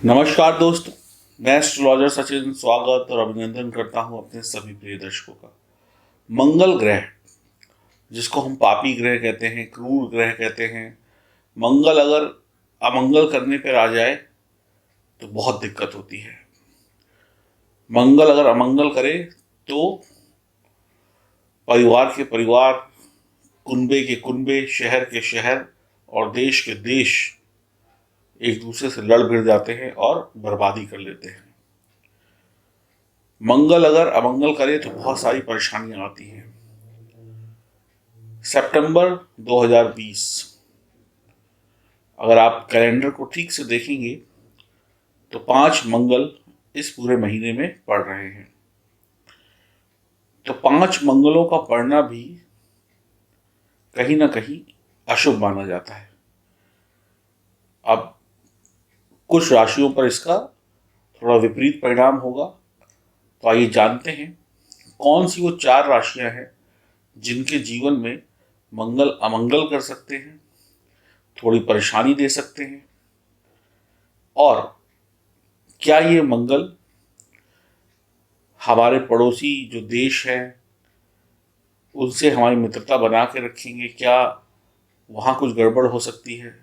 नमस्कार दोस्तों, मैं एस्ट्रोलॉजर सचिन स्वागत और अभिनंदन करता हूं अपने सभी प्रिय दर्शकों का। मंगल ग्रह, जिसको हम पापी ग्रह कहते हैं, क्रूर ग्रह कहते हैं, मंगल अगर अमंगल करने पर आ जाए तो बहुत दिक्कत होती है। मंगल अगर अमंगल करे तो परिवार के परिवार, कुनबे के कुनबे, शहर के शहर और देश के देश एक दूसरे से लड़ भिड़ जाते हैं और बर्बादी कर लेते हैं। मंगल अगर अमंगल करे तो बहुत सारी परेशानियां आती हैं। सितंबर 2020, अगर आप कैलेंडर को ठीक से देखेंगे तो 5 मंगल इस पूरे महीने में पड़ रहे हैं। तो 5 मंगलों का पड़ना भी कहीं ना कहीं अशुभ माना जाता है। अब कुछ राशियों पर इसका थोड़ा विपरीत परिणाम होगा, तो आइए जानते हैं कौन सी वो 4 राशियां हैं जिनके जीवन में मंगल अमंगल कर सकते हैं, थोड़ी परेशानी दे सकते हैं, और क्या ये मंगल हमारे पड़ोसी जो देश हैं उनसे हमारी मित्रता बना के रखेंगे, क्या वहाँ कुछ गड़बड़ हो सकती है।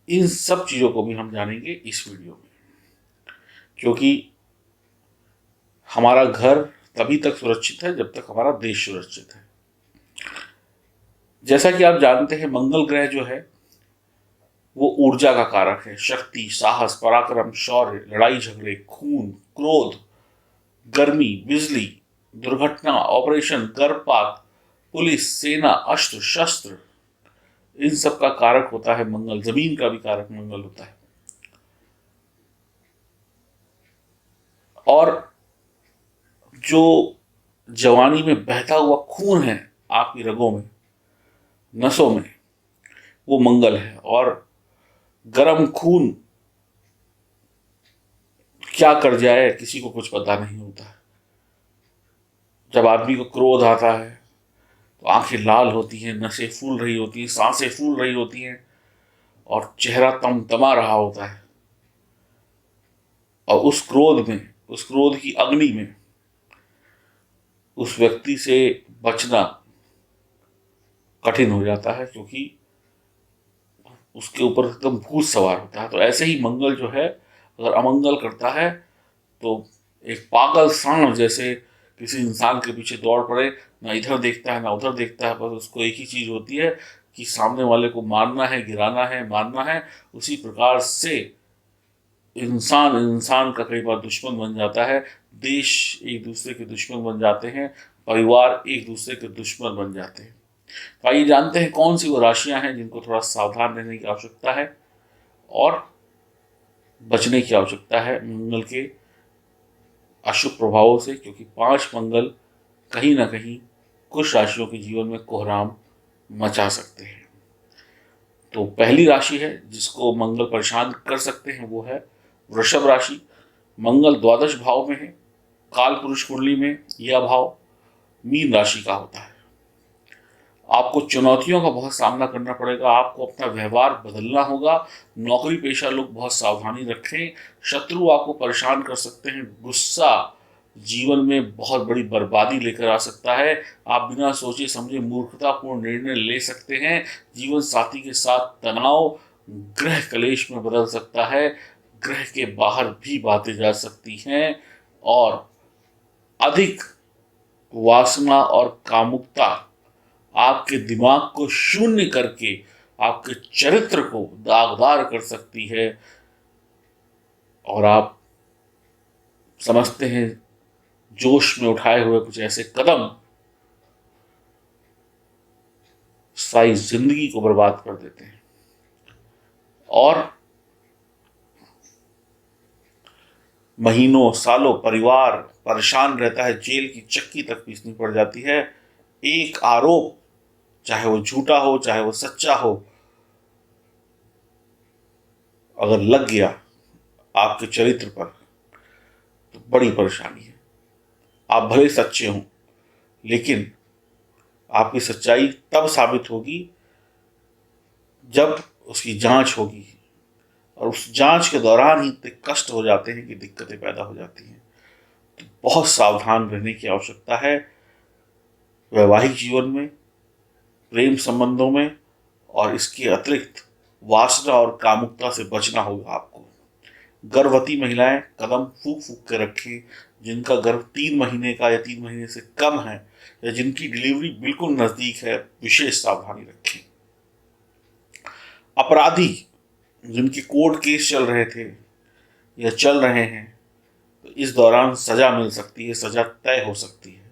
इन सब चीज़ों को भी हम जानेंगे इस वीडियो में, क्योंकि हमारा घर तभी तक सुरक्षित है जब तक हमारा देश सुरक्षित है। जैसा कि आप जानते हैं, मंगल ग्रह जो है वो ऊर्जा का कारक है। शक्ति, साहस, पराक्रम, शौर्य, लड़ाई झगड़े, खून, क्रोध, गर्मी, बिजली, दुर्घटना, ऑपरेशन, गर्भपात, पुलिस, सेना, अस्त्र शस्त्र, इन सब का कारक होता है मंगल। जमीन का भी कारक मंगल होता है। और जो जवानी में बहता हुआ खून है आपकी रगों में, नसों में, वो मंगल है। और गर्म खून क्या कर जाए किसी को कुछ पता नहीं होता है। जब आदमी को क्रोध आता है तो आंखें लाल होती हैं, नसें फूल रही होती हैं, सांसें फूल रही होती हैं और चेहरा तमतमा रहा होता है। और उस क्रोध में, उस क्रोध की अग्नि में उस व्यक्ति से बचना कठिन हो जाता है, क्योंकि उसके ऊपर एकदम भूत सवार होता है। तो ऐसे ही मंगल जो है अगर अमंगल करता है तो एक पागल सांड जैसे किसी इंसान के पीछे दौड़ पड़े, ना इधर देखता है ना उधर देखता है, बस उसको एक ही चीज होती है कि सामने वाले को मारना है, गिराना है, मारना है। उसी प्रकार से इंसान इंसान का कई बार दुश्मन बन जाता है, देश एक दूसरे के दुश्मन बन जाते हैं, परिवार एक दूसरे के दुश्मन बन जाते हैं। तो आइए जानते हैं कौन सी वो राशियां हैं जिनको थोड़ा सावधान रहने की आवश्यकता है और बचने की आवश्यकता है मंगल के अशुभ प्रभावों से, क्योंकि 5 मंगल कहीं ना कहीं कुछ राशियों के जीवन में कोहराम मचा सकते हैं। तो पहली राशि है जिसको मंगल परेशान कर सकते हैं वो है वृषभ राशि। मंगल द्वादश भाव में है। काल पुरुष कुंडली में यह भाव मीन राशि का होता है। आपको चुनौतियों का बहुत सामना करना पड़ेगा, आपको अपना व्यवहार बदलना होगा। नौकरी पेशा लोग बहुत सावधानी रखें, शत्रु आपको परेशान कर सकते हैं। गुस्सा जीवन में बहुत बड़ी बर्बादी लेकर आ सकता है। आप बिना सोचे समझे मूर्खतापूर्ण निर्णय ले सकते हैं। जीवन साथी के साथ तनाव ग्रह कलेश में बदल सकता है। ग्रह के बाहर भी बातें जा सकती हैं और अधिक वासना और कामुकता आपके दिमाग को शून्य करके आपके चरित्र को दागदार कर सकती है और आप समझते हैं जोश में उठाए हुए कुछ ऐसे कदम सारी जिंदगी को बर्बाद कर देते हैं। और महीनों सालों परिवार परेशान रहता है, जेल की चक्की तक पीसनी पड़ जाती है। एक आरोप, चाहे वो झूठा हो चाहे वो सच्चा हो, अगर लग गया आपके चरित्र पर तो बड़ी परेशानी है। आप भले सच्चे हों, लेकिन आपकी सच्चाई तब साबित होगी जब उसकी जांच होगी, और उस जांच के दौरान ही इतने कष्ट हो जाते हैं कि दिक्कतें पैदा हो जाती हैं। तो बहुत सावधान रहने की आवश्यकता है वैवाहिक जीवन में, प्रेम संबंधों में, और इसके अतिरिक्त वासना और कामुकता से बचना होगा आपको। गर्भवती महिलाएं कदम फूंक फूंक के रखें, जिनका गर्भ 3 महीने का या 3 महीने से कम है, या जिनकी डिलीवरी बिल्कुल नजदीक है, विशेष सावधानी रखें। अपराधी जिनके कोर्ट केस चल रहे थे या चल रहे हैं, तो इस दौरान सजा मिल सकती है, सजा तय हो सकती है।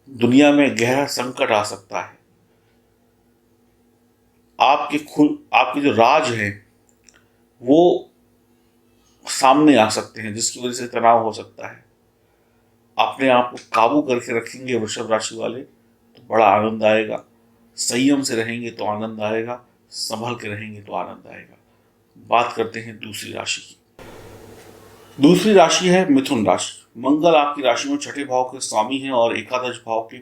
दुनिया में गहरा संकट आ सकता है। आपके जो राज हैं वो सामने आ सकते हैं, जिसकी वजह से तनाव हो सकता है। अपने आप को काबू करके रखेंगे वृषभ राशि वाले तो बड़ा आनंद आएगा। संयम से रहेंगे तो आनंद आएगा, संभल के रहेंगे तो आनंद आएगा। बात करते हैं दूसरी राशि की। दूसरी राशि है मिथुन राशि। मंगल आपकी राशि में छठे भाव के स्वामी हैं और एकादश भाव के।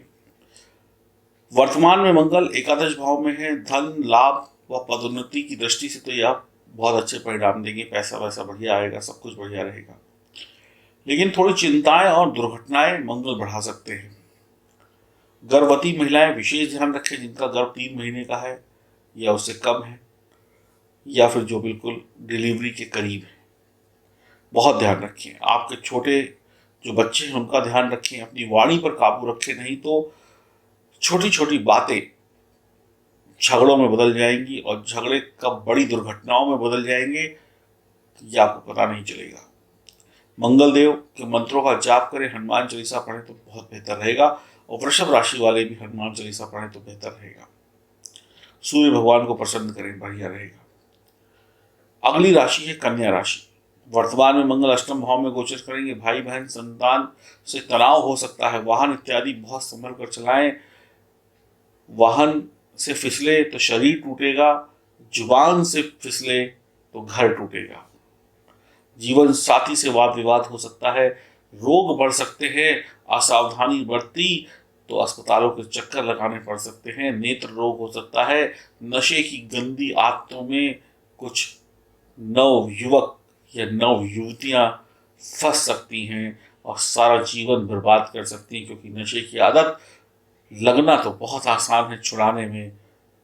वर्तमान में मंगल एकादश भाव में है। धन लाभ व पदोन्नति की दृष्टि से तो ये आप बहुत अच्छे परिणाम देंगे, पैसा वैसा बढ़िया आएगा, सब कुछ बढ़िया रहेगा। लेकिन थोड़ी चिंताएं और दुर्घटनाएं मंगल बढ़ा सकते हैं। गर्भवती महिलाएं विशेष ध्यान रखें, जिनका गर्भ 3 महीने का है या उससे कम है, या फिर जो बिल्कुल डिलीवरी के करीब है। बहुत ध्यान रखें। आपके छोटे जो बच्चे हैं उनका ध्यान रखें, अपनी वाणी पर काबू रखें, नहीं तो छोटी छोटी बातें झगड़ों में बदल जाएंगी, और झगड़े कब बड़ी दुर्घटनाओं में बदल जाएंगे ये आपको पता नहीं चलेगा। मंगल देव के मंत्रों का जाप करें, हनुमान चालीसा पढ़ें तो बहुत बेहतर रहेगा, और वृषभ राशि वाले भी हनुमान चालीसा पढ़ें तो बेहतर रहेगा। सूर्य भगवान को प्रसन्न करें, बढ़िया रहेगा। अगली राशि है कन्या राशि। वर्तमान में मंगल अष्टम भाव में गोचर करेंगे। भाई बहन संतान से तनाव हो सकता है। वाहन इत्यादि बहुत संभल कर चलाएं। वाहन से फिसले तो शरीर टूटेगा, जुबान से फिसले तो घर टूटेगा। जीवन साथी से वाद विवाद हो सकता है। रोग बढ़ सकते हैं। असावधानी बरती तो अस्पतालों के चक्कर लगाने पड़ सकते हैं। नेत्र रोग हो सकता है। नशे की गंदी आदतों में कुछ नव युवक या नव युवतियां फंस सकती हैं और सारा जीवन बर्बाद कर सकती हैं, क्योंकि नशे की आदत लगना तो बहुत आसान है, छुड़ाने में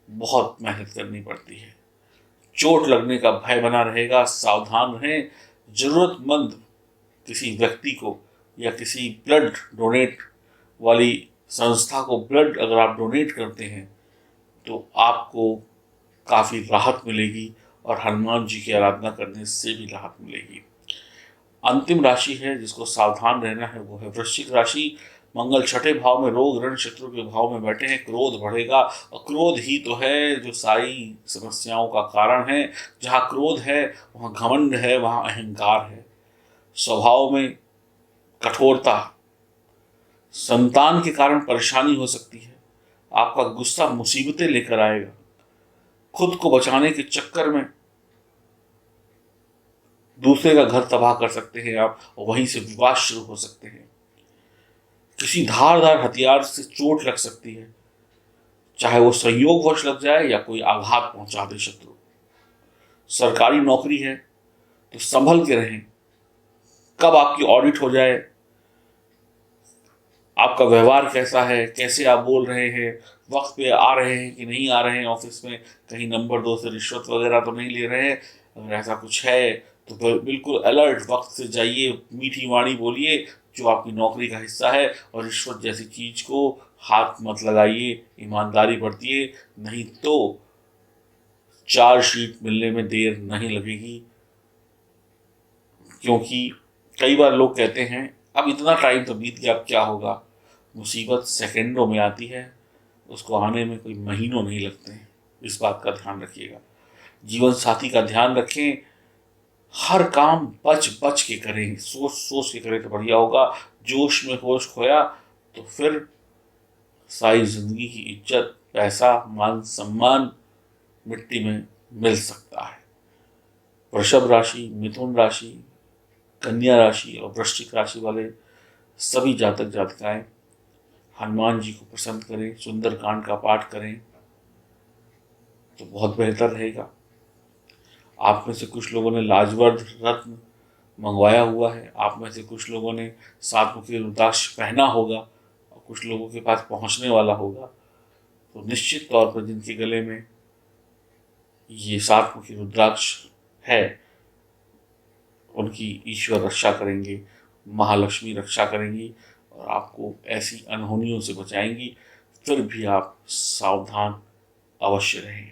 बहुत मेहनत करनी पड़ती है। चोट लगने का भय बना रहेगा, सावधान रहें। जरूरतमंद किसी व्यक्ति को या किसी ब्लड डोनेट वाली संस्था को ब्लड अगर आप डोनेट करते हैं तो आपको काफ़ी राहत मिलेगी, और हनुमान जी की आराधना करने से भी राहत मिलेगी। अंतिम राशि है जिसको सावधान रहना है वो है वृश्चिक राशि। मंगल छठे भाव में रोग ऋण शत्रु के भाव में बैठे हैं। क्रोध बढ़ेगा, और क्रोध ही तो है जो सारी समस्याओं का कारण है। जहाँ क्रोध है वहाँ घमंड है, वहाँ अहंकार है। स्वभाव में कठोरता, संतान के कारण परेशानी हो सकती है। आपका गुस्सा मुसीबतें लेकर आएगा। खुद को बचाने के चक्कर में दूसरे का घर तबाह कर सकते हैं आप, और वहीं से विवाद शुरू हो सकते हैं। किसी धारदार हथियार से चोट लग सकती है, चाहे वो संयोगवश लग जाए या कोई आघात पहुंचा दे शत्रु। सरकारी नौकरी है तो संभल के रहें। कब आपकी ऑडिट हो जाए, आपका व्यवहार कैसा है, कैसे आप बोल रहे हैं, वक्त पे आ रहे हैं कि नहीं आ रहे हैं ऑफिस में, कहीं नंबर 2 से रिश्वत वगैरह तो नहीं ले रहे हैं। अगर ऐसा कुछ है तो बिल्कुल अलर्ट, वक्त से जाइए, मीठी वाणी बोलिए जो आपकी नौकरी का हिस्सा है, और रिश्वत जैसी चीज को हाथ मत लगाइए। ईमानदारी बरतिए, नहीं तो चार्जशीट मिलने में देर नहीं लगेगी। क्योंकि कई बार लोग कहते हैं अब इतना टाइम तो बीत गया, अब क्या होगा। मुसीबत सेकंडों में आती है, उसको आने में कोई महीनों नहीं लगते हैं। इस बात का ध्यान रखिएगा। जीवन साथी का ध्यान रखें। हर काम बच बच के करें, सोच सोच के करें तो बढ़िया होगा। जोश में होश खोया तो फिर सारी जिंदगी की इज्जत, पैसा, मान सम्मान मिट्टी में मिल सकता है। वृषभ राशि, मिथुन राशि, कन्या राशि और वृश्चिक राशि वाले सभी जातक जातिकाएं हनुमान जी को पसंद करें, सुंदरकांड का पाठ करें तो बहुत बेहतर रहेगा। आप में से कुछ लोगों ने लाजवर्द रत्न मंगवाया हुआ है, आप में से कुछ लोगों ने सातमुखी रुद्राक्ष पहना होगा और कुछ लोगों के पास पहुंचने वाला होगा। तो निश्चित तौर पर जिनके गले में ये सातमुखी रुद्राक्ष है उनकी ईश्वर रक्षा करेंगे, महालक्ष्मी रक्षा करेंगी और आपको ऐसी अनहोनियों से बचाएंगी। फिर भी आप सावधान अवश्य रहें।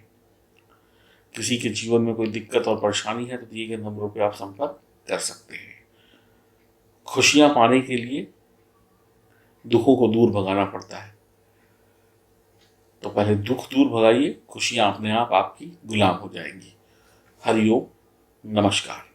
किसी के जीवन में कोई दिक्कत और परेशानी है तो दिए गए नंबरों पे आप संपर्क कर सकते हैं। खुशियां पाने के लिए दुखों को दूर भगाना पड़ता है, तो पहले दुख दूर भगाइए, खुशियां अपने आप आपकी गुलाम हो जाएंगी। हरिओम, नमस्कार।